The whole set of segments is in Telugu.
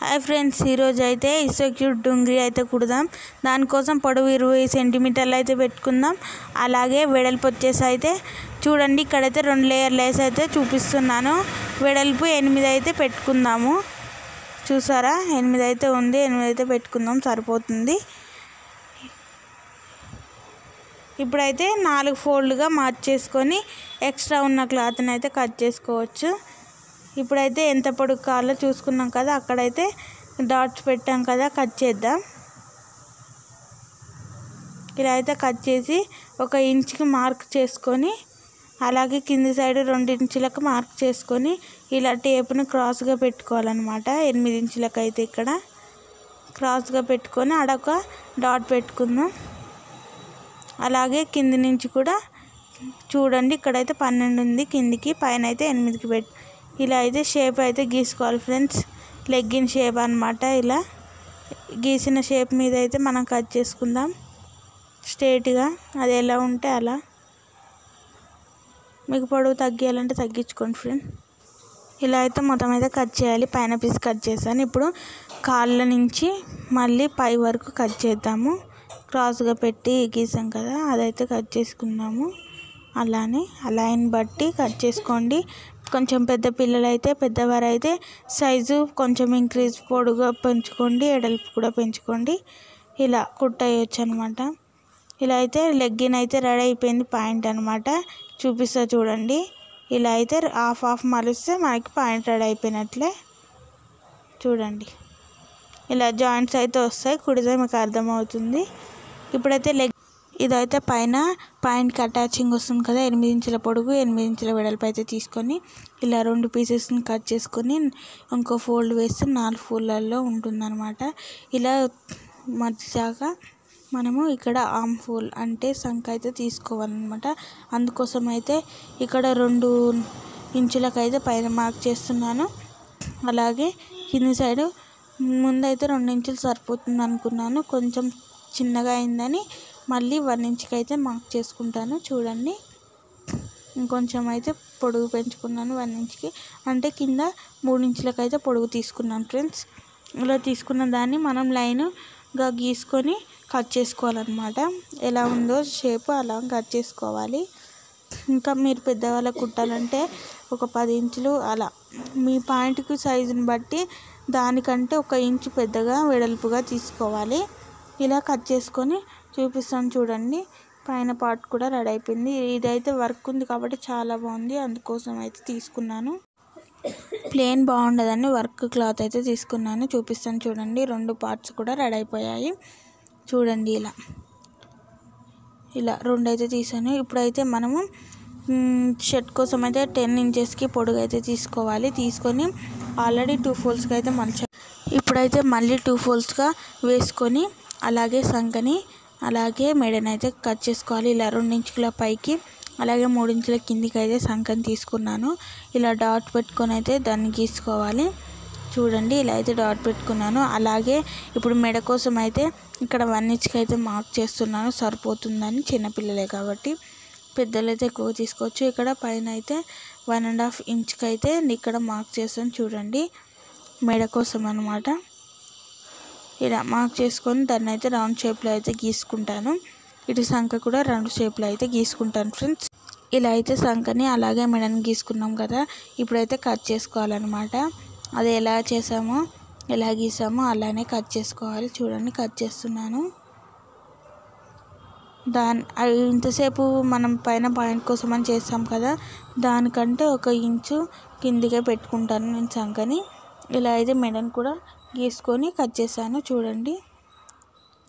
హాయ్ ఫ్రెండ్స్, ఈరోజు అయితే ఇసోక్యూట్ డుంగ్రీ అయితే కుడదాం. దానికోసం పొడవు 20 సెంటీమీటర్లు అయితే పెట్టుకుందాం. అలాగే వెడల్పు వచ్చేసి అయితే చూడండి, ఇక్కడైతే 2 లేయర్ లేస్ అయితే చూపిస్తున్నాను. వెడల్పు 8 అయితే పెట్టుకుందాము. చూసారా, 8 అయితే ఉంది. 8 అయితే పెట్టుకుందాం, సరిపోతుంది. ఇప్పుడైతే 4 ఫోల్డ్గా మార్చేసుకొని ఎక్స్ట్రా ఉన్న క్లాత్ని అయితే కట్ చేసుకోవచ్చు. ఇప్పుడైతే ఎంత పొడుగు కావాలో చూసుకున్నాం కదా, అక్కడైతే డాట్స్ పెట్టాం కదా, కట్ చేద్దాం. ఇలా అయితే కట్ చేసి 1 ఇంచుకి మార్క్ చేసుకొని, అలాగే కింది సైడ్ 2 ఇంచులకు మార్క్ చేసుకొని ఇలా టేప్ను క్రాస్గా పెట్టుకోవాలన్నమాట. 8 ఇంచులకు అయితే ఇక్కడ క్రాస్గా పెట్టుకొని అడొక డాట్ పెట్టుకుందాం. అలాగే కింది నుంచి కూడా చూడండి, ఇక్కడైతే 12 ఉంది కిందికి, పైన అయితే 8కి ఇలా అయితే షేప్ అయితే గీసుకోవాలి ఫ్రెండ్స్. లెగ్గిన్ షేప్ అన్నమాట. ఇలా గీసిన షేప్ మీద అయితే మనం కట్ చేసుకుందాం స్ట్రేట్గా. అది ఎలా ఉంటే అలా. మీకు పొడవు తగ్గియాలంటే తగ్గించుకోండి ఫ్రెండ్. ఇలా అయితే మొత్తం అయితే కట్ చేయాలి. పైన పీస్ కట్ చేశాను. ఇప్పుడు కాళ్ళ నుంచి మళ్ళీ పై వరకు కట్ చేద్దాము. క్రాస్గా పెట్టి గీసాం కదా, అదైతే కట్ చేసుకుందాము. అలానే ఆ లైన్ బట్టి కట్ చేసుకోండి. కొంచెం పెద్ద పిల్లలు అయితే, పెద్దవారు అయితే సైజు కొంచెం ఇంక్రీజ్, పొడుగా పెంచుకోండి, ఎడల్పు కూడా పెంచుకోండి. ఇలా కుట్టేయచ్చు అనమాట. ఇలా అయితే లెగ్గిన్ అయితే రెడీ అయిపోయింది. పాయింట్ అనమాట, చూపిస్తా చూడండి. ఇలా అయితే హాఫ్ మలిస్తే మనకి పాయింట్ రెడీ అయిపోయినట్లే. చూడండి, ఇలా జాయింట్స్ అయితే వస్తాయి, కుడితే మీకు అర్థమవుతుంది. ఇప్పుడైతే ఇదైతే పైన పాయింట్కి అటాచింగ్ వస్తుంది కదా, 8 ఇంచుల పొడుగు 8 ఇంచుల వెడల్పు అయితే తీసుకొని ఇలా 2 పీసెస్ని కట్ చేసుకొని ఇంకో ఫోల్డ్ వేస్తే 4 ఫోల్డ్లలో ఉంటుందన్నమాట. ఇలా మధ్యగా మనము ఇక్కడ ఆర్మ్ ఫోల్ అంటే సంఖ అయితే తీసుకోవాలన్నమాట. అందుకోసం అయితే ఇక్కడ 2 ఇంచులకు అయితే పైన మార్క్ చేస్తున్నాను. అలాగే కింది సైడు ముందైతే 2 ఇంచులు సరిపోతుంది అనుకున్నాను, కొంచెం చిన్నగా అయిందని మళ్ళీ 1 ఇంచుకి అయితే మార్క్ చేసుకుంటాను. చూడండి, ఇంకొంచెం అయితే పొడుగు పెంచుకున్నాను 1 ఇంచుకి, అంటే కింద 3 ఇంచులకు అయితే పొడుగు తీసుకున్నాను ఫ్రెండ్స్. ఇలా తీసుకున్న దాన్ని మనం లైన్గా గీసుకొని కట్ చేసుకోవాలన్నమాట. ఎలా ఉందో షేప్ అలా కట్ చేసుకోవాలి. ఇంకా మీరు పెద్దవాళ్ళకు కుట్టాలంటే ఒక 10 ఇంచులు అలా మీ పాయింట్కి సైజుని బట్టి దానికంటే 1 ఇంచు పెద్దగా వెడల్పుగా తీసుకోవాలి. ఇలా కట్ చేసుకొని చూపిస్తాను చూడండి. పైన పార్ట్ కూడా రెడీ అయిపోయింది. ఇదైతే వర్క్ ఉంది కాబట్టి చాలా బాగుంది, అందుకోసం అయితే తీసుకున్నాను. ప్లేన్ బాగుండదని వర్క్ క్లాత్ అయితే తీసుకున్నాను. చూపిస్తాను చూడండి. 2 పార్ట్స్ కూడా రెడీ అయిపోయాయి. చూడండి, ఇలా 2 అయితే తీసాను. ఇప్పుడైతే మనము షర్ట్ కోసం అయితే 10 ఇంచెస్కి పొడుగు అయితే తీసుకోవాలి. తీసుకొని ఆల్రెడీ 2 ఫోల్డ్స్కి అయితే ఇప్పుడైతే మళ్ళీ 2 ఫోల్డ్స్గా వేసుకొని అలాగే సంకని అలాగే మెడని అయితే కట్ చేసుకోవాలి. ఇలా 2 ఇంచుల పైకి అలాగే 3 ఇంచుల కిందికి అయితే సంకని తీసుకున్నాను. ఇలా డాట్ పెట్టుకొని అయితే దాన్ని గీసుకోవాలి. చూడండి, ఇలా అయితే డాట్ పెట్టుకున్నాను. అలాగే ఇప్పుడు మెడ కోసం అయితే ఇక్కడ 1 ఇంచుకి అయితే మార్క్ చేస్తున్నాను, సరిపోతుందని. చిన్నపిల్లలే కాబట్టి పెద్దలైతే ఎక్కువ తీసుకోవచ్చు. ఇక్కడ పైన అయితే 1.5 ఇంచుకి అయితే ఇక్కడ మార్క్ చేస్తాను. చూడండి, మెడ కోసం అనమాట. ఇలా మార్క్ చేసుకొని దాన్ని అయితే రౌండ్ షేప్లో అయితే గీసుకుంటాను. ఇటు సంఖ కూడా రౌండ్ షేప్లో అయితే గీసుకుంటాను ఫ్రెండ్స్. ఇలా అయితే సంఖని అలాగే మెడని గీసుకున్నాం కదా, ఇప్పుడైతే కట్ చేసుకోవాలన్నమాట. అది ఎలా చేసామో ఎలా గీసామో అలానే కట్ చేసుకోవాలి. చూడండి, కట్ చేస్తున్నాను. ఇంతసేపు మనం పైన పాయింట్ కోసం అని చేస్తాం కదా, దానికంటే 1 ఇంచు కిందికే పెట్టుకుంటాను నేను సంఖని. ఇలా అయితే మెడని కూడా గీసుకొని కట్ చేశాను. చూడండి,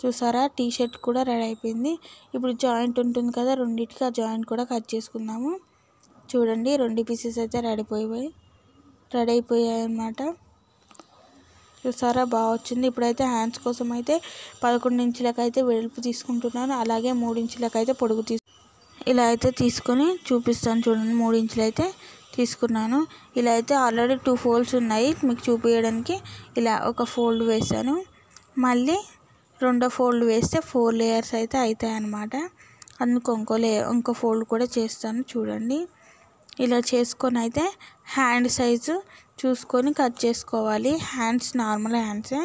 చూసారా, టీ షర్ట్ కూడా రెడీ అయిపోయింది. ఇప్పుడు జాయింట్ ఉంటుంది కదా, రెండింటికి ఆ జాయింట్ కూడా కట్ చేసుకుందాము. చూడండి, 2 పీసెస్ అయితే రెడీ అయిపోయాయి అన్నమాట. చూసారా, బాగా వచ్చింది. ఇప్పుడైతే హ్యాండ్స్ కోసం అయితే 11 ఇంచులకు అయితే వెడల్పు తీసుకుంటున్నాను. అలాగే 3 ఇంచులకు అయితే పొడుగు ఇలా అయితే తీసుకొని చూపిస్తాను చూడండి. 3 ఇంచులు అయితే తీసుకున్నాను. ఇలా అయితే ఆల్రెడీ 2 ఫోల్డ్స్ ఉన్నాయి మీకు చూపించడానికి. ఇలా ఒక ఫోల్డ్ వేసాను, మళ్ళీ 2వ ఫోల్డ్ వేస్తే 4 లేయర్స్ అయితే అవుతాయి అన్నమాట. అందుకు ఇంకో ఫోల్డ్ కూడా చేస్తాను. చూడండి, ఇలా చేసుకొని అయితే హ్యాండ్ సైజు చూసుకొని కట్ చేసుకోవాలి. హ్యాండ్స్ నార్మల్ హ్యాండ్సే,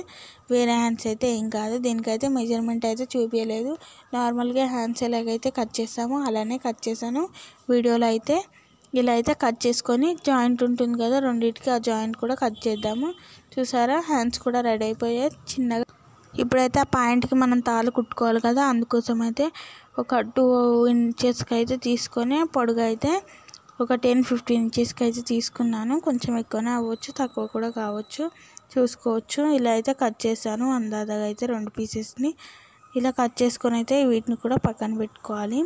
వేరే హ్యాండ్స్ అయితే ఏం కాదు. దీనికైతే మెజర్మెంట్ అయితే చూపించలేదు. నార్మల్గా హ్యాండ్స్ ఎలాగైతే కట్ చేస్తామో అలానే కట్ చేశాను వీడియోలో అయితే. ఇలా అయితే కట్ చేసుకొని జాయింట్ ఉంటుంది కదా రెండింటికి, ఆ జాయింట్ కూడా కట్ చేద్దాము. చూసారా హ్యాండ్స్ కూడా రెడీ అయిపోయాయి చిన్నగా. ఇప్పుడైతే ఆ పాయింట్కి మనం తాళ్ళు కుట్టుకోవాలి కదా, అందుకోసం అయితే ఒక 2 ఇంచెస్కి అయితే తీసుకొని పొడుగు అయితే ఒక 10-15 ఇంచెస్కి అయితే తీసుకున్నాను. కొంచెం ఎక్కువనే అవ్వచ్చు, తక్కువ కూడా కావచ్చు, చూసుకోవచ్చు. ఇలా అయితే కట్ చేశాను అందాజగా అయితే 2 పీసెస్ని. ఇలా కట్ చేసుకొని అయితే వీటిని కూడా పక్కన పెట్టుకోవాలి.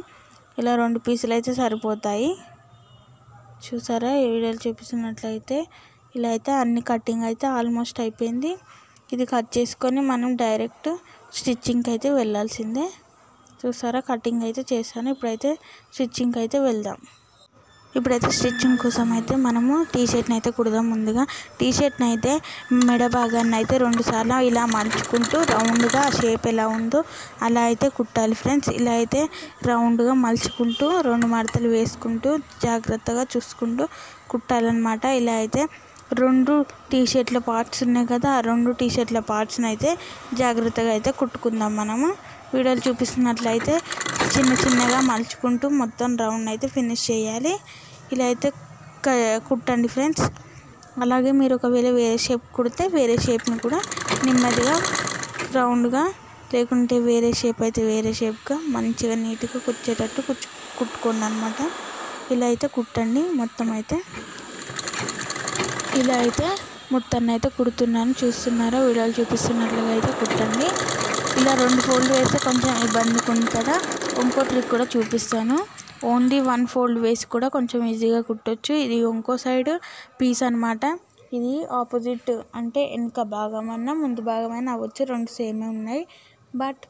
ఇలా 2 పీసులు అయితే సరిపోతాయి. చూసారా ఈ వీడియోలో చూపిస్తున్నట్లయితే ఇలా అయితే అన్ని కటింగ్ అయితే ఆల్మోస్ట్ అయిపోయింది. ఇది కట్ చేసుకొని మనం డైరెక్ట్ స్టిచ్చింగ్కి అయితే వెళ్ళాల్సిందే. చూసారా కటింగ్ అయితే చేశాను. ఇప్పుడైతే స్టిచ్చింగ్కి అయితే వెళ్దాం. ఇప్పుడైతే స్టిచ్చింగ్ కోసం అయితే మనము టీషర్ట్ని అయితే కుడదాం. ముందుగా టీషర్ట్ని అయితే మెడ భాగాన్ని అయితే 2 సార్లు ఇలా మలుచుకుంటూ రౌండ్గా ఆ షేప్ ఎలా ఉందో అలా అయితే కుట్టాలి ఫ్రెండ్స్. ఇలా అయితే రౌండ్గా మలుచుకుంటూ 2 మడతలు వేసుకుంటూ జాగ్రత్తగా చూసుకుంటూ కుట్టాలన్నమాట. ఇలా అయితే 2 టీషర్ట్ల పార్ట్స్ ఉన్నాయి కదా, ఆ 2 టీషర్ట్ల పార్ట్స్ని అయితే జాగ్రత్తగా అయితే కుట్టుకుందాం. మనము వీడియోలు చూపిస్తున్నట్లయితే చిన్నగా మలుచుకుంటూ మొత్తం రౌండ్ అయితే ఫినిష్ చేయాలి. ఇలా అయితే కుట్టండి ఫ్రెండ్స్. అలాగే మీరు ఒకవేళ వేరే షేప్ కుడితే వేరే షేప్ని కూడా నెమ్మదిగా రౌండ్గా, లేకుంటే వేరే షేప్ అయితే వేరే షేప్గా మంచిగా నీట్గా కుచ్చేటట్టు కుట్టుకోండి అనమాట. ఇలా అయితే కుట్టండి మొత్తం అయితే. ఇలా అయితే మొత్తాన్ని అయితే కుడుతున్నాను, చూస్తున్నారా వీడియోలు చూపిస్తున్నట్లుగా అయితే కుట్టండి. ఇలా 2 ఫోల్డ్ వేస్తే కొంచెం ఇబ్బందిగా ఉంది కదా, ఇంకో ట్రిక్ కూడా చూపిస్తాను. ఓన్లీ 1 ఫోల్డ్ వేసి కూడా కొంచెం ఈజీగా కుట్టొచ్చు. ఇది ఇంకో సైడ్ పీస్ అనమాట. ఇది ఆపోజిట్ అంటే వెనుక భాగమన్నా ముందు భాగమైనా అవ్వచ్చు, 2 సేమే ఉన్నాయి. బట్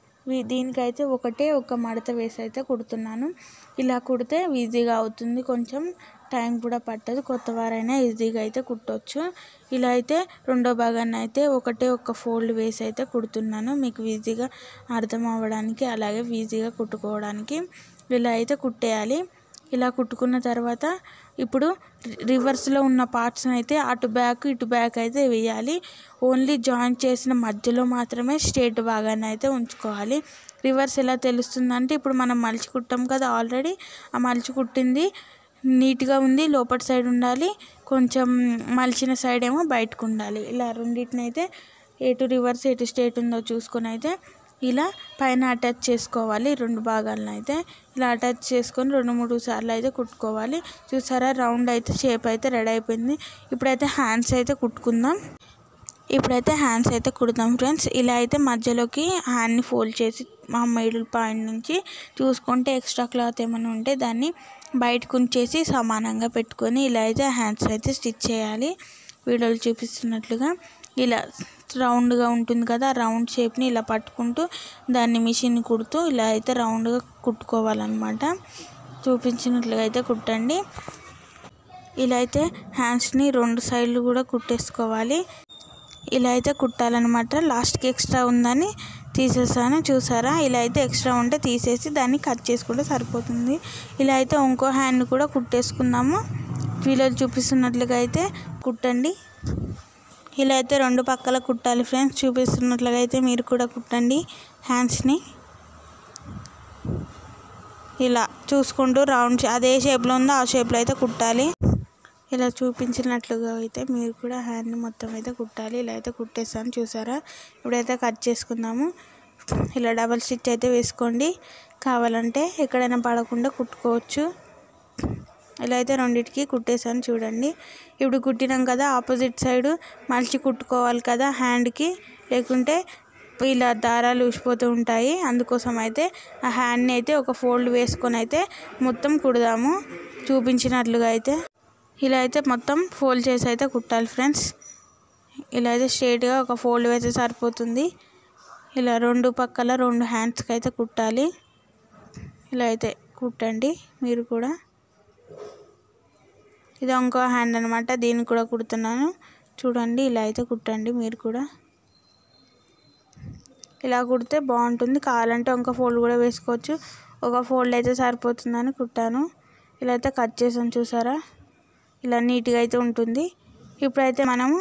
దీనికైతే ఒక మడత వేసి అయితే కుడుతున్నాను. ఇలా కుడితే ఈజీగా అవుతుంది, కొంచెం టైం కూడా పట్టదు, కొత్త వారైనా ఈజీగా అయితే కుట్టవచ్చు. ఇలా అయితే రెండో భాగాన్ని అయితే ఒక ఫోల్డ్ వేసి అయితే కుడుతున్నాను, మీకు ఈజీగా అర్థం అవ్వడానికి, అలాగే ఈజీగా కుట్టుకోవడానికి. ఇలా అయితే కుట్టేయాలి. ఇలా కుట్టుకున్న తర్వాత ఇప్పుడు రివర్స్లో ఉన్న పార్ట్స్ని అయితే అటు బ్యాక్ ఇటు బ్యాక్ అయితే వేయాలి. ఓన్లీ జాయింట్ చేసిన మధ్యలో మాత్రమే స్ట్రేట్ భాగాన్ని అయితే ఉంచుకోవాలి. రివర్స్ ఎలా తెలుస్తుందంటే, ఇప్పుడు మనం మలిచి కుట్టాం కదా ఆల్రెడీ, ఆ మలిచి కుట్టింది నీట్గా ఉంది, లోపటి సైడ్ ఉండాలి, కొంచెం మలిచిన సైడ్ ఏమో బయటకు ఉండాలి. ఇలా రెండింటిని అయితే ఎటు రివర్స్ ఎటు స్ట్రేట్ ఉందో చూసుకొని అయితే ఇలా పైన అటాచ్ చేసుకోవాలి. 2 భాగాలను అయితే ఇలా అటాచ్ చేసుకొని 2-3 సార్లు అయితే కుట్టుకోవాలి. చూసారా రౌండ్ అయితే షేప్ అయితే రెడీ అయిపోయింది. ఇప్పుడైతే హ్యాండ్స్ అయితే కుట్టుకుందాం. కుడదాం ఫ్రెండ్స్. ఇలా అయితే మధ్యలోకి హ్యాండ్ని ఫోల్డ్ చేసి మా మిడిల్ పాయింట్ నుంచి చూసుకుంటే ఎక్స్ట్రా క్లాత్ ఏమైనా ఉంటే దాన్ని బయటకు ఉంచేసి సమానంగా పెట్టుకొని ఇలా అయితే హ్యాండ్స్ అయితే స్టిచ్ చేయాలి. వీడియోలు చూపిస్తున్నట్లుగా ఇలా రౌండ్గా ఉంటుంది కదా, రౌండ్ షేప్ని ఇలా పట్టుకుంటూ దాన్ని మిషన్ కుడుతూ ఇలా అయితే రౌండ్గా కుట్టుకోవాలన్నమాట. చూపించినట్లుగా అయితే కుట్టండి. ఇలా అయితే హ్యాండ్స్ని 2 సైడ్లు కూడా కుట్టేసుకోవాలి. ఇలా అయితే కుట్టాలన్నమాట. లాస్ట్కి ఎక్స్ట్రా ఉందని తీసేసాను, చూసారా. ఇలా అయితే ఎక్స్ట్రా ఉంటే తీసేసి దాన్ని కట్ చేసుకుంటే సరిపోతుంది. ఇలా అయితే ఇంకో హ్యాండ్ కూడా కుట్టేసుకుందాము. వీడియోలు చూపిస్తున్నట్లుగా అయితే కుట్టండి. ఇలా అయితే 2 పక్కల కుట్టాలి ఫ్రెండ్స్. చూపిస్తున్నట్లుగా అయితే మీరు కూడా కుట్టండి హ్యాండ్స్ని. ఇలా చూసుకుంటూ రౌండ్ అదే షేప్లో ఉందో ఆ షేప్లో అయితే కుట్టాలి. ఇలా చూపించినట్లుగా అయితే మీరు కూడా హ్యాండ్ని మొత్తం అయితే కుట్టాలి. ఇలా అయితే కుట్టేస్తాను, చూసారా. ఇప్పుడైతే కట్ చేసుకుందాము. ఇలా డబల్ స్టిచ్ అయితే వేసుకోండి, కావాలంటే ఎక్కడైనా పడకుండా కుట్టుకోవచ్చు. ఇలా అయితే రెండింటికి కుట్టేసాను చూడండి. ఇప్పుడు కుట్టినాం కదా, ఆపోజిట్ సైడ్ మలిచి కుట్టుకోవాలి కదా హ్యాండ్కి, లేకుంటే ఇలా దారాలు ఊసిపోతూ ఉంటాయి. అందుకోసం అయితే ఆ హ్యాండ్ని అయితే ఒక ఫోల్డ్ వేసుకొని అయితే మొత్తం కుడదాము చూపించినట్లుగా అయితే. ఇలా అయితే మొత్తం ఫోల్డ్ చేసి అయితే కుట్టాలి ఫ్రెండ్స్. ఇలా అయితే స్ట్రైట్గా ఒక ఫోల్డ్ వేస్తే సరిపోతుంది. ఇలా 2 పక్కల 2 హ్యాండ్స్కి అయితే కుట్టాలి. ఇలా అయితే కుట్టండి మీరు కూడా. ఇది ఇంకో హ్యాండ్ అనమాట, దీన్ని కూడా కుడుతున్నాను చూడండి. ఇలా అయితే కుట్టండి మీరు కూడా. ఇలా కుడితే బాగుంటుంది, కావాలంటే ఇంకో ఫోల్డ్ కూడా వేసుకోవచ్చు. ఒక ఫోల్డ్ అయితే సరిపోతుందని కుట్టాను. ఇలా అయితే కట్ చేసాను చూసారా. ఇలా నీట్గా అయితే ఉంటుంది. ఇప్పుడైతే మనము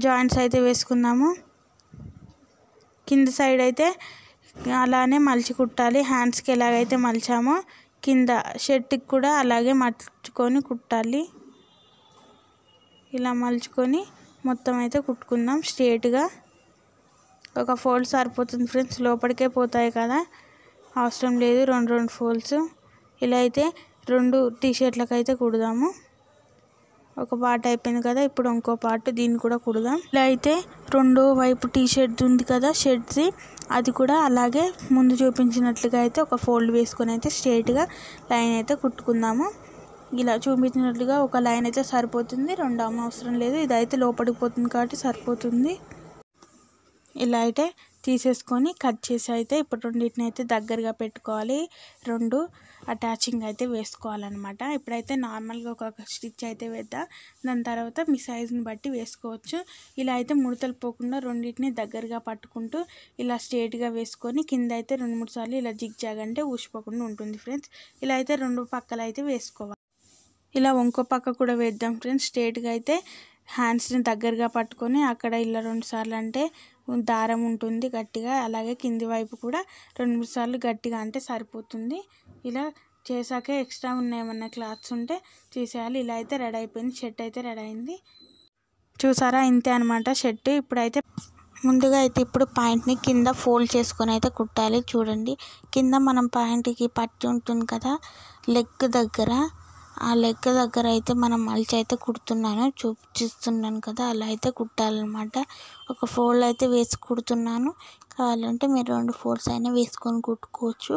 జాయింట్స్ అయితే వేసుకుందాము. కింద సైడ్ అయితే అలానే మలిచి కుట్టాలి. హ్యాండ్స్కి ఎలాగైతే మలిచామో కింద షర్ట్కి కూడా అలాగే మలుచుకొని కుట్టాలి. ఇలా మలుచుకొని మొత్తం అయితే కుట్టుకుందాం స్ట్రేట్గా. ఒక ఫోల్డ్ సరిపోతుంది ఫ్రెండ్స్, లోపలికే పోతాయి కదా, అవసరం లేదు 2 ఫోల్డ్స్. ఇలా అయితే 2 టీషర్ట్లకు అయితే కుడదాము. ఒక పార్ట్ అయిపోయింది కదా, ఇప్పుడు ఇంకో పార్ట్ దీన్ని కూడా కుడదాం. ఇలా అయితే రెండో వైపు టీషర్ట్ ఉంది కదా షర్ట్ది, అది కూడా అలాగే ముందు చూపించినట్లుగా అయితే ఒక ఫోల్డ్ వేసుకొని అయితే స్ట్రేట్గా లైన్ అయితే కుట్టుకుందాము. ఇలా చూపించినట్లుగా ఒక లైన్ అయితే సరిపోతుంది, 2 అవసరం లేదు. ఇదైతే లోపలికి పోతుంది కాబట్టి సరిపోతుంది. ఇలా అయితే తీసేసుకొని కట్ చేసి అయితే ఇప్పుడు రెండింటిని అయితే దగ్గరగా పెట్టుకోవాలి. 2 అటాచింగ్ అయితే వేసుకోవాలన్నమాట. ఇప్పుడైతే నార్మల్గా ఒక స్టిచ్ అయితే వేద్దాం, దాని తర్వాత మీ సైజుని బట్టి వేసుకోవచ్చు. ఇలా అయితే ముడతలు పోకుండా రెండింటిని దగ్గరగా పట్టుకుంటూ ఇలా స్ట్రేట్గా వేసుకొని కింద అయితే 2-3 సార్లు ఇలా జిగ్జాగ్ అంటే ఊసిపోకుండా ఉంటుంది ఫ్రెండ్స్. ఇలా అయితే 2 పక్కలు అయితే వేసుకోవాలి. ఇలా ఇంకో పక్క కూడా వేద్దాం ఫ్రెండ్స్. స్ట్రేట్గా అయితే హ్యాండ్స్ని దగ్గరగా పట్టుకొని అక్కడ ఇలా 2 సార్లు అంటే దారం ఉంటుంది గట్టిగా, అలాగే కింది వైపు కూడా 2-3 సార్లు గట్టిగా అంటే సరిపోతుంది. ఇలా చేశాక ఎక్స్ట్రా ఉన్న ఏమన్నా క్లాత్స్ ఉంటే తీసేయాలి. ఇలా అయితే రెడీ అయిపోయింది, షర్ట్ అయితే రెడీ అయింది. చూసారా, ఇంతే అనమాట షర్ట్. ఇప్పుడైతే ముందుగా అయితే ఇప్పుడు ప్యాంట్ని కింద ఫోల్డ్ చేసుకొని అయితే కుట్టాలి. చూడండి, కింద మనం ప్యాంట్కి పట్టి ఉంటుంది కదా లెగ్ దగ్గర, ఆ లెగ్ దగ్గర అయితే మనం మలిచి అయితే కుడుతున్నాను, చూపిస్తున్నాను కదా, అలా అయితే కుట్టాలన్నమాట. ఒక ఫోల్డ్ అయితే వేసి కుడుతున్నాను, కావాలంటే మీరు 2 ఫోల్డ్స్ అయినా వేసుకొని కుట్టుకోవచ్చు.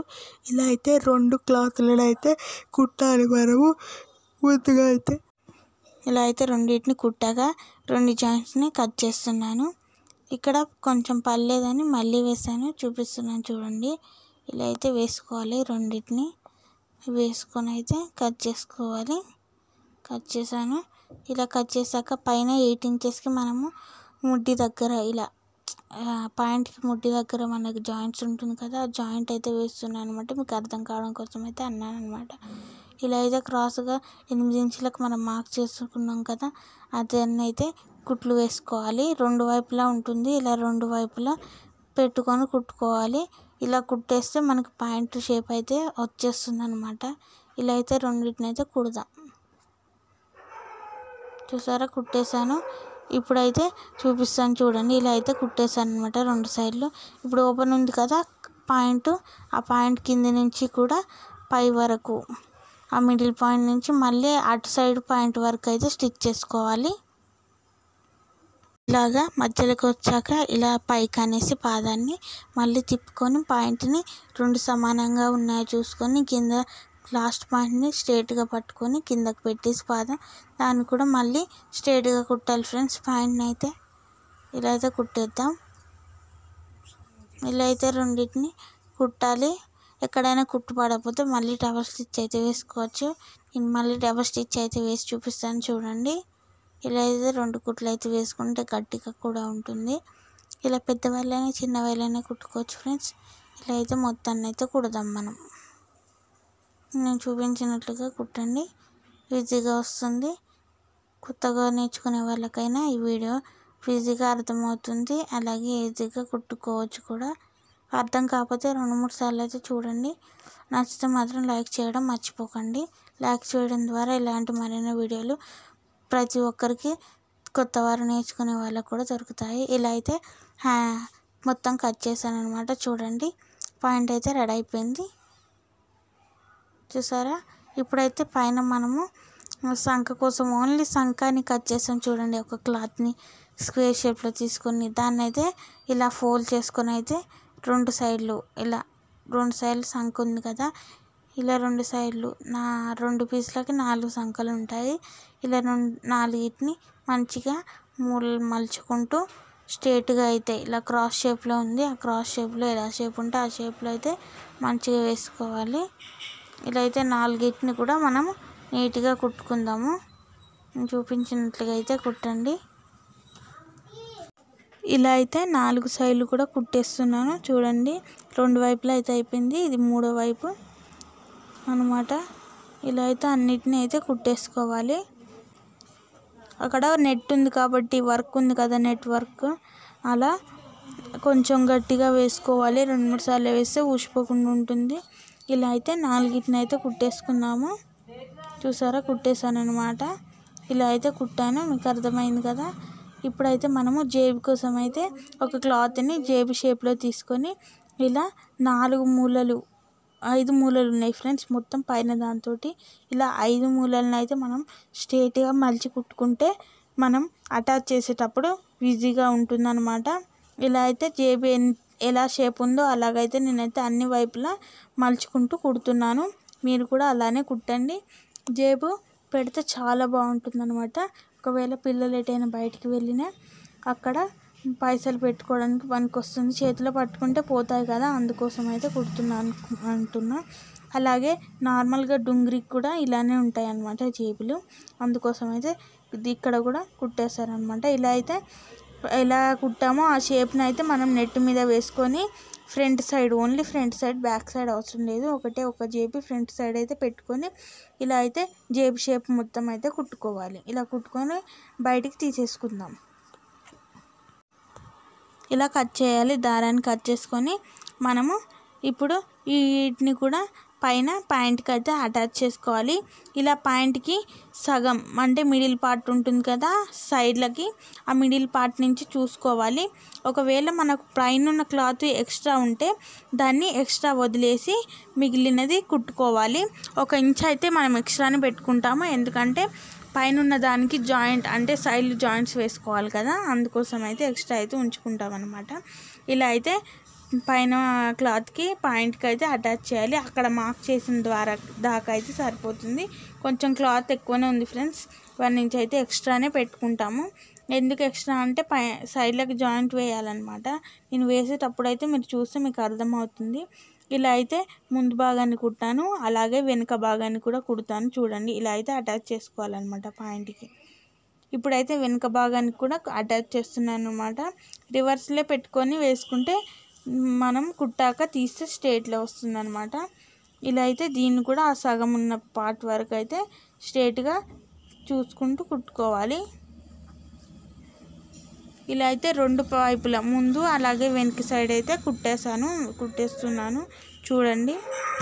ఇలా అయితే 2 క్లాత్లను అయితే కుట్టాలి మనము. ముందుగా అయితే ఇలా అయితే రెండింటిని కుట్టాక 2 జాయింట్స్ని కట్ చేస్తున్నాను. ఇక్కడ కొంచెం పర్లేదని మళ్ళీ వేసాను, చూపిస్తున్నాను చూడండి. ఇలా అయితే వేసుకోవాలి, రెండింటిని వేసుకొని అయితే కట్ చేసుకోవాలి. కట్ చేశాను. ఇలా కట్ చేశాక పైన 8 ఇంచెస్కి మనము ముడ్డి దగ్గర ఇలా పాయింట్కి ముడ్డి దగ్గర మనకి జాయింట్స్ ఉంటుంది కదా, ఆ జాయింట్ అయితే వేస్తున్నాను అనమాట. మీకు అర్థం కావడం కోసం అయితే అన్నాను అనమాట. ఇలా అయితే క్రాస్గా 8 ఇంచులకు మనం మార్క్ చేసుకున్నాం కదా, అదన్నీ అయితే కుట్లు వేసుకోవాలి. 2 వైపులా ఉంటుంది, ఇలా 2 వైపులా పెట్టుకొని కుట్టుకోవాలి. ఇలా కుట్టేస్తే మనకి ప్యాంట్ షేప్ అయితే వచ్చేస్తుంది అనమాట. ఇలా అయితే రెండింటిని అయితే కుడదాం. చూసారా, కుట్టేశాను. ఇప్పుడైతే చూపిస్తాను చూడండి. ఇలా అయితే కుట్టేశాను అనమాట 2 సైడ్లు. ఇప్పుడు ఓపెన్ ఉంది కదా పాయింట్, ఆ పాయింట్ కింద నుంచి కూడా పై వరకు, ఆ మిడిల్ పాయింట్ నుంచి మళ్ళీ అటు సైడ్ పాయింట్ వరకు అయితే స్టిచ్ చేసుకోవాలి. ఇలాగా మధ్యలోకి వచ్చాక ఇలా పైకి అనేసి పాదాన్ని మళ్ళీ తిప్పుకొని పాయింట్ని 2 సమానంగా ఉన్నాయో చూసుకొని కింద లాస్ట్ పాయింట్ని స్ట్రేట్గా పట్టుకొని కిందకి పెట్టేసి పాదం దాన్ని కూడా మళ్ళీ స్ట్రేట్గా కుట్టాలి ఫ్రెండ్స్. పాయింట్ని అయితే ఇలా అయితే కుట్టేద్దాం. ఇలా అయితే రెండింటిని కుట్టాలి. ఎక్కడైనా కుట్టు పడకపోతే మళ్ళీ డబల్ స్టిచ్ అయితే వేసుకోవచ్చు. నేను మళ్ళీ డబల్ స్టిచ్ అయితే వేసి చూపిస్తాను చూడండి. ఇలా అయితే 2 కుట్లు అయితే వేసుకుంటే గట్టిగా కూడా ఉంటుంది. ఇలా పెద్దవాళ్ళైనా చిన్నవాళ్ళైనా కుట్టుకోవచ్చు ఫ్రెండ్స్. ఇలా అయితే మొత్తాన్ని అయితే కుడదాం మనం. నేను చూపించినట్లుగా కుట్టండి, ఈజీగా వస్తుంది. కొత్తగా నేర్చుకునే వాళ్ళకైనా ఈ వీడియో ఈజీగా అర్థమవుతుంది, అలాగే ఈజీగా కుట్టుకోవచ్చు కూడా. అర్థం కాకపోతే 2-3 సార్లు అయితే చూడండి. నచ్చితే మాత్రం లైక్ చేయడం మర్చిపోకండి. లైక్ చేయడం ద్వారా ఇలాంటి మరిన్ని వీడియోలు ప్రతి ఒక్కరికి, కొత్త వారు నేర్చుకునే వాళ్ళకు కూడా దొరుకుతాయి. ఇలా అయితే మొత్తం కట్ చేశాను అనమాట. చూడండి, పాయింట్ అయితే రెడీ అయిపోయింది. చూసారా, ఇప్పుడైతే పైన మనము సంఖ కోసం ఓన్లీ సంఖని కట్ చేసాం చూడండి. ఒక క్లాత్ని స్క్వేర్ షేప్లో తీసుకొని దాన్ని అయితే ఇలా ఫోల్డ్ చేసుకొని అయితే 2 సైడ్లు ఇలా 2 సైడ్లు సంఖ ఉంది కదా, ఇలా 2 సైడ్లు 2 పీసులకి 4 సంఖలు ఉంటాయి. ఇలా 4ని మంచిగా మూలలు మలుచుకుంటూ స్ట్రేట్గా అయితే ఇలా క్రాస్ షేప్లో ఉంది, ఆ క్రాస్ షేప్లో ఎలా షేప్ ఉంటే ఆ షేప్లో అయితే మంచిగా వేసుకోవాలి. ఇలా అయితే 4ని కూడా మనం నీట్గా కుట్టుకుందాము. చూపించినట్లుగా అయితే కుట్టండి. ఇలా అయితే 4 సైడ్లు కూడా కుట్టేస్తున్నాను చూడండి. 2 వైపులా అయితే అయిపోయింది, ఇది 3వ వైపు అన్నమాట. ఇలా అయితే అన్నిటిని అయితే కుట్టేసుకోవాలి. అక్కడ నెట్ ఉంది కాబట్టి వర్క్ ఉంది కదా, నెట్ వర్క్, అలా కొంచెం గట్టిగా వేసుకోవాలి. 2-3 సార్లు వేస్తే ఊసిపోకుండా ఉంటుంది. ఇలా అయితే 4 అయితే కుట్టేసుకున్నాము. చూసారా, కుట్టేసాను అనమాట. ఇలా అయితే కుట్టాను, మీకు అర్థమైంది కదా. ఇప్పుడైతే మనము జేబు కోసం అయితే ఒక క్లాత్ని జేబు షేప్లో తీసుకొని ఇలా 5 మూలలు ఉన్నాయి ఫ్రెండ్స్ మొత్తం పైన. దాంతో ఇలా 5 మూలలను అయితే మనం స్ట్రేట్గా మలిచి కుట్టుకుంటే మనం అటాచ్ చేసేటప్పుడు ఈజీగా ఉంటుందన్నమాట. ఇలా అయితే జేబు ఎలా షేప్ ఉందో అలాగైతే నేనైతే అన్ని వైపులా మలుచుకుంటూ కుడుతున్నాను. మీరు కూడా అలానే కుట్టండి. జేబు పెడితే చాలా బాగుంటుందన్నమాట. ఒకవేళ పిల్లలు ఎటైనా బయటికి వెళ్ళినా అక్కడ పైసలు పెట్టుకోవడానికి పనికొస్తుంది. చేతిలో పట్టుకుంటే పోతాయి కదా, అందుకోసం అయితే కుడుతున్నాను అంటున్నా. అలాగే నార్మల్గా డుంగ్రికి కూడా ఇలానే ఉంటాయి అన్నమాట జేబులు, అందుకోసం అయితే ఇక్కడ కూడా కుట్టేశారనమాట. ఇలా అయితే ఎలా కుట్టామో ఆ షేప్ని అయితే మనం నెట్ మీద వేసుకొని front side, only front side, back side అవసరం లేదు, ఒక జేబు ఫ్రంట్ సైడ్ అయితే పెట్టుకొని ఇలా అయితే జేబు షేప్ మొత్తం అయితే కుట్టుకోవాలి. ఇలా కుట్టుకొని బయటికి తీసేసుకుందాం. ఇలా కట్ చేయాలి, దారాన్ని కట్ చేసుకొని మనము ఇప్పుడు వీటిని కూడా పైన ప్యాంట్కి అయితే అటాచ్ చేసుకోవాలి. ఇలా ప్యాంట్కి సగం అంటే మిడిల్ పార్ట్ ఉంటుంది కదా సైడ్లకి, ఆ మిడిల్ పార్ట్ నుంచి చూసుకోవాలి. ఒకవేళ మనకు పైన ఉన్న క్లాత్ ఎక్స్ట్రా ఉంటే దాన్ని ఎక్స్ట్రా వదిలేసి మిగిలినది కుట్టుకోవాలి. 1 ఇంచ్ అయితే మనం ఎక్స్ట్రాని పెట్టుకుంటాము, ఎందుకంటే పైన ఉన్న దానికి జాయింట్ అంటే సైడ్ జాయింట్స్ వేసుకోవాలి కదా, అందుకోసం అయితే ఎక్స్ట్రా అయితే ఉంచుకుంటాం అన్నమాట. ఇలా అయితే పైన క్లాత్కి పాయింట్కి అయితే అటాచ్ చేయాలి. అక్కడ మార్క్ చేసిన దాకా అయితే సరిపోతుంది. కొంచెం క్లాత్ ఎక్కువనే ఉంది ఫ్రెండ్స్, 1 ఇంచ్ అయితే ఎక్స్ట్రానే పెట్టుకుంటాము. ఎందుకు ఎక్స్ట్రా అంటే సైడ్లకు జాయింట్ వేయాలన్నమాట. నేను వేసేటప్పుడు అయితే మీరు చూస్తే మీకు అర్థమవుతుంది. ఇలా అయితే ముందు భాగాన్ని కుట్టాను, అలాగే వెనుక భాగాన్ని కూడా కుడతాను చూడండి. ఇలా అయితే అటాచ్ చేసుకోవాలన్నమాట పాయింట్కి. ఇప్పుడైతే వెనుక భాగానికి కూడా అటాచ్ చేస్తున్నాను అన్నమాట. రివర్స్లో పెట్టుకొని వేసుకుంటే మనం కుట్టాక తీస్తే స్ట్రేట్లో వస్తుందన్నమాట. ఇలా అయితే దీన్ని కూడా ఆ సగం ఉన్న పార్ట్ వరకు అయితే స్ట్రేట్గా చూసుకుంటూ కుట్టుకోవాలి. ఇలా అయితే 2 వైపుల ముందు అలాగే వెనక సైడ్ అయితే కుట్టేస్తున్నాను చూడండి.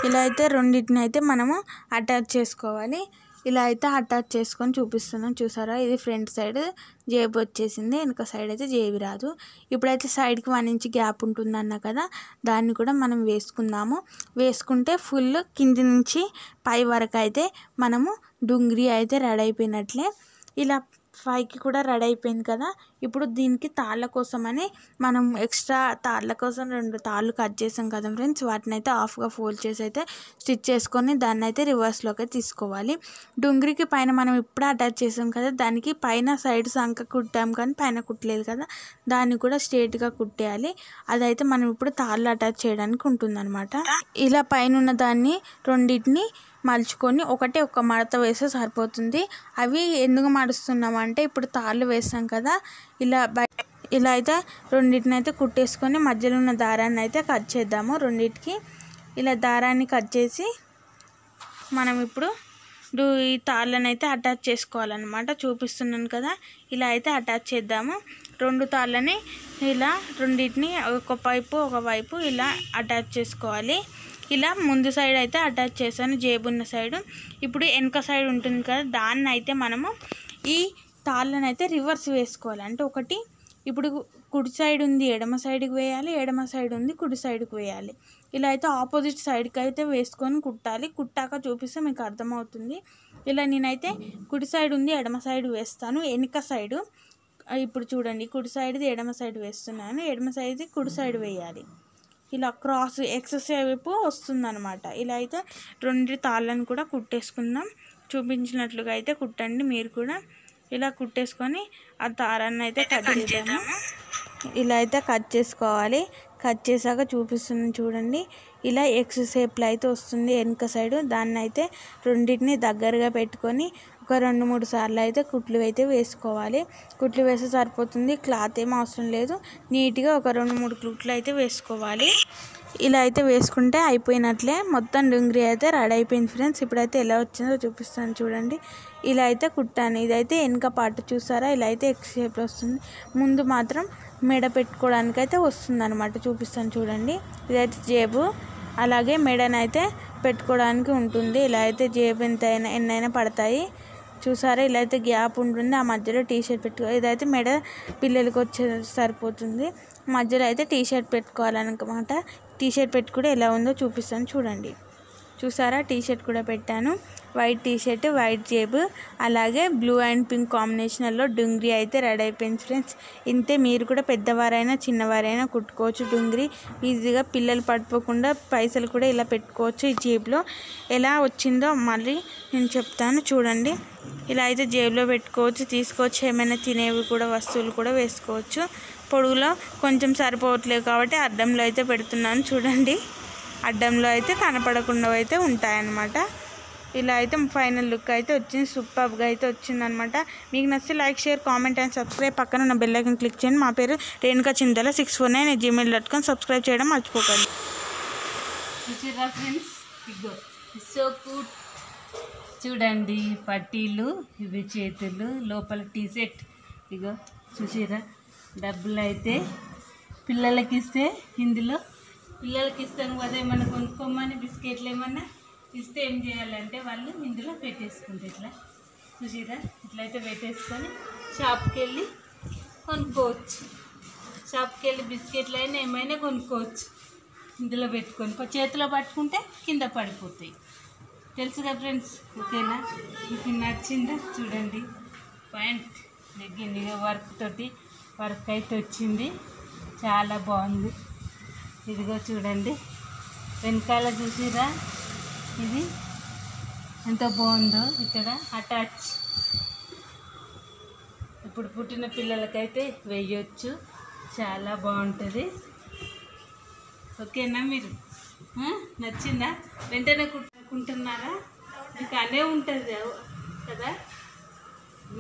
ఇలా అయితే రెండింటిని అయితే మనము అటాచ్ చేసుకోవాలి. ఇలా అయితే అటాచ్ చేసుకొని చూపిస్తున్నాను చూసారా. ఇది ఫ్రంట్ సైడ్ జేబు వచ్చేసింది, వెనక సైడ్ అయితే జేబు రాదు. ఇప్పుడైతే సైడ్కి 1 ఇంచ్ గ్యాప్ ఉంటుందన్న కదా, దాన్ని కూడా మనం వేసుకుందాము. వేసుకుంటే ఫుల్ కింది నుంచి పై వరకు అయితే మనము డుంగ్రీ అయితే రెడీ అయిపోయినట్లే. ఇలా పైకి కూడా రెడీ అయిపోయింది కదా. ఇప్పుడు దీనికి తాళ్ళ కోసమని మనం ఎక్స్ట్రా తాళ్ళ కోసం 2 తాళ్ళు కట్ చేసాం కదా ఫ్రెండ్స్, వాటిని అయితే హాఫ్గా ఫోల్డ్ చేసి అయితే స్టిచ్ చేసుకొని దాన్ని అయితే రివర్స్లోకి తీసుకోవాలి. డుంగ్రీకి పైన మనం ఇప్పుడే అటాచ్ చేసాం కదా, దానికి పైన సైడ్ సంక కుట్టాం కానీ పైన కుట్టలేదు కదా, దాన్ని కూడా స్ట్రేట్గా కుట్టేయాలి. అదైతే మనం ఇప్పుడు తాళ్ళు అటాచ్ చేయడానికి ఉంటుందన్నమాట. ఇలా పైన ఉన్న దాన్ని రెండింటిని మలుచుకొని ఒక మడత వేస్తే సరిపోతుంది. అవి ఎందుకు మడుస్తున్నామంటే ఇప్పుడు తాళ్ళు వేస్తాం కదా, ఇలా అయితే రెండింటిని అయితే కుట్టేసుకొని మధ్యలో ఉన్న దారాన్ని అయితే కట్ చేద్దాము. రెండింటికి ఇలా దారాన్ని కట్ చేసి మనం ఇప్పుడు ఈ తాళ్ళని అయితే అటాచ్ చేసుకోవాలన్నమాట. చూపిస్తున్నాను కదా, ఇలా అయితే అటాచ్ చేద్దాము. 2 తాళ్ళని ఇలా రెండింటిని ఒక వైపు ఇలా అటాచ్ చేసుకోవాలి. ఇలా ముందు సైడ్ అయితే అటాచ్ చేశాను, జేబున్న సైడు. ఇప్పుడు వెనక సైడ్ ఉంటుంది కదా, దాన్ని అయితే మనము ఈ తాళ్ళని అయితే రివర్స్ వేసుకోవాలి. అంటే ఒకటి ఇప్పుడు కుడి సైడ్ ఉంది ఎడమ సైడ్కి వేయాలి, ఎడమ సైడ్ ఉంది కుడి సైడ్కి వేయాలి. ఇలా అయితే ఆపోజిట్ సైడ్కి అయితే వేసుకొని కుట్టాలి. కుట్టాక చూపిస్తే మీకు అర్థమవుతుంది. ఇలా నేనైతే కుడి సైడ్ ఉంది ఎడమ సైడ్ వేస్తాను. వెనక సైడు ఇప్పుడు చూడండి, కుడి సైడ్ది ఎడమ సైడ్ వేస్తున్నాను, ఎడమ సైడ్ది కుడి సైడ్ వేయాలి. ఇలా క్రాస్ ఎక్సర్సైజ్ వైపు వస్తుందన్నమాట. ఇలా అయితే 2 తాళ్ళను కూడా కుట్టేసుకుందాం. చూపించినట్లుగా అయితే కుట్టండి మీరు కూడా. ఇలా కుట్టేసుకొని ఆ దారాన్ని అయితే కట్ చేద్దాము. ఇలా అయితే కట్ చేసుకోవాలి. కట్ చేసాక చూపిస్తున్నాను చూడండి. ఇలా ఎక్స్ షేప్లో అయితే వస్తుంది వెనక సైడు. దాన్ని అయితే రెండింటిని దగ్గరగా పెట్టుకొని ఒక 2-3 సార్లు అయితే కుట్లు అయితే వేసుకోవాలి. కుట్లు వేస్తే సరిపోతుంది, క్లాత్ ఏం అవసరం లేదు. నీట్గా ఒక 2-3 కుట్లు అయితే వేసుకోవాలి. ఇలా అయితే వేసుకుంటే అయిపోయినట్లే. మొత్తం డుంగ్రీ అయితే రెడీ అయిపోయింది ఫ్రెండ్స్. ఇప్పుడైతే ఎలా వచ్చిందో చూపిస్తాను చూడండి. ఇలా అయితే కుట్టాను. ఇదైతే వెనక పార్ట్ చూసారా, ఇలా అయితే ఎక్స్ షేప్లో వస్తుంది. ముందు మాత్రం మెడ పెట్టుకోవడానికి అయితే వస్తుంది అనమాట. చూపిస్తాను చూడండి. ఇదైతే జేబు, అలాగే మెడనైతే పెట్టుకోవడానికి ఉంటుంది. ఇలా అయితే జేబు ఎన్నైనా పడతాయి చూసారా. ఇలా అయితే గ్యాప్ ఉంటుంది, ఆ మధ్యలో టీషర్ట్ పెట్టుకో. ఇదైతే మెడ పిల్లలకి వచ్చే సరిపోతుంది, మధ్యలో అయితే టీషర్ట్ పెట్టుకోవాలన్నమాట. టీషర్ట్ పెట్టుకుంటే ఎలా ఉందో చూపిస్తాను చూడండి. చూసారా, టీషర్ట్ కూడా పెట్టాను. వైట్ టీషర్ట్, వైట్ జేబు, అలాగే బ్లూ అండ్ పింక్ కాంబినేషన్లో డుంగ్రీ అయితే రెడీ అయిపోయింది ఫ్రెండ్స్. ఇంతే, మీరు కూడా పెద్దవారైనా చిన్నవారైనా కుట్టుకోవచ్చు డుంగ్రీ ఈజీగా. పిల్లలు పడిపోకుండా పైసలు కూడా ఇలా పెట్టుకోవచ్చు. ఈ జేబులో ఎలా వచ్చిందో మళ్ళీ నేను చెప్తాను చూడండి. ఇలా అయితే జేబులో పెట్టుకోవచ్చు, తీసుకోవచ్చు. ఏమైనా తినేవి కూడా వస్తువులు కూడా వేసుకోవచ్చు. పొడుగులో కొంచెం సరిపోవట్లేదు కాబట్టి అడ్డంలో అయితే పెడుతున్నాను చూడండి. అడ్డంలో అయితే కనపడకుండా అయితే ఉంటాయన్నమాట. ఇలా అయితే ఫైనల్ లుక్ అయితే వచ్చింది, సూపర్గా అయితే వచ్చిందనమాట. మీకు నచ్చితే like, share, comment and subscribe. పక్కన ఉన్న బెల్ ఐకాన్ క్లిక్ చేయండి. మా పేరు రేణుకా చింతల 649@gmail.com. సబ్స్క్రైబ్ చేయడం మర్చిపోకండి. ఫ్రెండ్స్ ఇగో సో క్యూట్ చూడండి. పట్టీలు, ఇవి చేతులు, లోపల టీషర్ట్. ఇగో చూసిరా, డబ్బులు అయితే పిల్లలకి ఇస్తే, ఇందులో పిల్లలకి ఇస్తాను కదా ఏమన్నా కొనుక్కోమని బిస్కెట్లు ఏమన్నా ఇస్తే ఏం చేయాలంటే వాళ్ళు ఇందులో పెట్టేసుకుంటారు. ఇట్లా చూసిరా, ఇట్లయితే పెట్టేసుకొని షాప్కి వెళ్ళి కొనుక్కోవచ్చు. షాప్కి వెళ్ళి బిస్కెట్లు అయినా ఏమైనా కొనుక్కోవచ్చు. ఇందులో పెట్టుకొని చేతిలో పట్టుకుంటే కింద పడిపోతాయి. తెలుసుగా ఫ్రెండ్స్, ఓకేనా? మీకు నచ్చిందా చూడండి. పాయింట్ నెగ్గింది, వర్క్ తోటి వర్క్ అయితే వచ్చింది, చాలా బాగుంది. ఇదిగో చూడండి, వెనకాల చూసిరా, ఇది ఎంత బాగుందో. ఇక్కడ అటాచ్, ఇప్పుడు పుట్టిన పిల్లలకైతే వేయొచ్చు, చాలా బాగుంటుంది. ఓకేనా? మీరు నచ్చిందా? వెంటనే కుట్టుకుంటున్నారా? మీకు అనే ఉంటుంది కదా.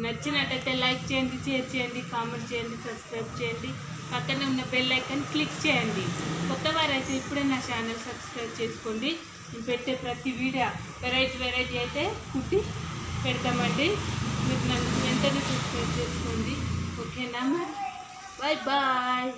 నచ్చినట్టయితే లైక్ చేయండి, షేర్ చేయండి, కామెంట్ చేయండి, సబ్స్క్రైబ్ చేయండి. పక్కనే ఉన్న బెల్ ఐకాన్ క్లిక్ చేయండి. కొత్త వారైతే ఇప్పుడే నా ఛానల్ సబ్స్క్రైబ్ చేసుకోండి. నేను పెట్టే ప్రతి వీడియో వెరైటీ అయితే కుట్టి పెడతామండి. మీరు నన్ను వెంటనే సబ్స్క్రైబ్ చేసుకోండి. ఓకేనా? Bye bye.